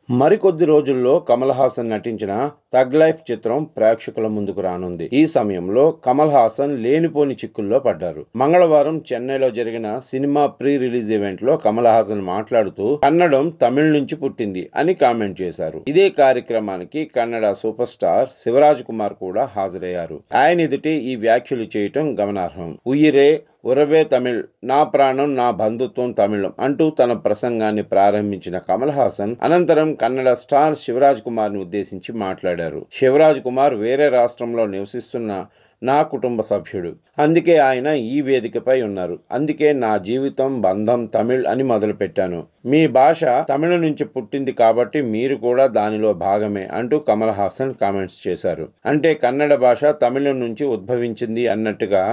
మరికొద్ది రోజుల్లో కమల్ హాసన్ నటించిన థగ్ లైఫ్ చిత్రం ప్రేక్షకుల ముందుకు రానుంది. ఈ సమయంలో కమల్ హాసన్ లేనిపోని చిక్కుల్లో పడ్డారు. మంగళవారం చెన్నైలో జరిగిన సినిమా ప్రీ రిలీజ్ ఈవెంట్ లో కమల్ హాసన్ మాట్లాడుతూ కన్నడం తమిళ నుంచి పుట్టింది అని కామెంట్ చేశారు. ఇదే కార్యక్రమానికి కన్నడ సూపర్ స్టార్ శివరాజ్ కుమార్ కూడా హాజరయ్యారు. ఆయన ఎదుటే ఈ వ్యాఖ్యలు చేయటం గమనార్హం. ఉయిరే ఉరవే తమిళ్, నా ప్రాణం నా బంధుత్వం తమిళం అంటూ తన ప్రసంగాన్ని ప్రారంభించిన కమల్ హాసన్ అనంతరం కన్నడ స్టార్ శివరాజ్ కుమార్ని ఉద్దేశించి మాట్లాడారు. శివరాజ్ కుమార్ వేరే రాష్ట్రంలో నివసిస్తున్న నా కుటుంబ సభ్యుడు, అందుకే ఆయన ఈ వేదికపై ఉన్నారు. అందుకే నా జీవితం బంధం తమిళ్ అని మొదలుపెట్టాను. మీ భాష తమిళ నుంచి పుట్టింది కాబట్టి మీరు కూడా దానిలో భాగమే అంటూ కమల్ హాసన్ కామెంట్స్ చేశారు. అంటే కన్నడ భాష తమిళం నుంచి ఉద్భవించింది అన్నట్టుగా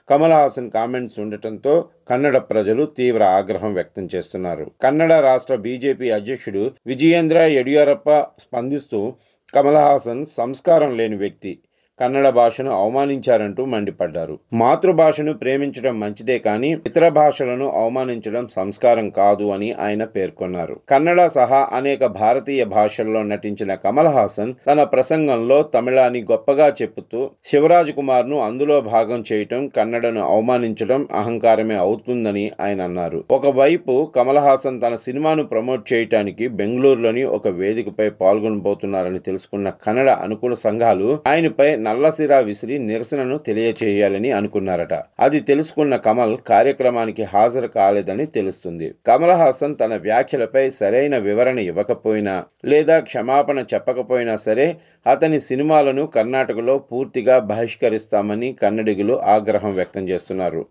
కమల్ హాసన్ కామెంట్స్ ఉండటంతో కన్నడ ప్రజలు తీవ్ర ఆగ్రహం వ్యక్తం చేస్తున్నారు. కన్నడ రాష్ట్ర బీజేపీ అధ్యక్షుడు విజయేంద్ర యడియూరప్ప స్పందిస్తూ కమల్ హాసన్ సంస్కారం లేని వ్యక్తి, కన్నడ భాషను అవమానించారంటూ మండిపడ్డారు. మాతృభాషను ప్రేమించడం మంచిదే కానీ ఇతర భాషలను అవమానించడం సంస్కారం కాదు అని ఆయన పేర్కొన్నారు. కన్నడ సహా అనేక భారతీయ భాషల్లో నటించిన కమల్ హాసన్ తన ప్రసంగంలో తమిళాన్ని గొప్పగా చెబుతూ శివరాజ్ కుమార్ ను అందులో భాగం చేయటం కన్నడను అవమానించడం అహంకారమే అవుతుందని ఆయన అన్నారు. ఒకవైపు కమల్ హాసన్ తన సినిమాను ప్రమోట్ చేయటానికి బెంగళూరులోని ఒక వేదికపై పాల్గొనబోతున్నారని తెలుసుకున్న కన్నడ అనుకూల సంఘాలు ఆయనపై నల్లసిరా విసిరి నిరసనను తెలియచేయాలని అనుకున్నారట. అది తెలుసుకున్న కమల్ కార్యక్రమానికి హాజరు కాలేదని తెలుస్తుంది. కమల్ హాసన్ తన వ్యాఖ్యలపై సరైన వివరణ ఇవ్వకపోయినా లేదా క్షమాపణ చెప్పకపోయినా సరే అతని సినిమాలను కర్ణాటకలో పూర్తిగా బహిష్కరిస్తామని కన్నడిగులు ఆగ్రహం వ్యక్తం చేస్తున్నారు.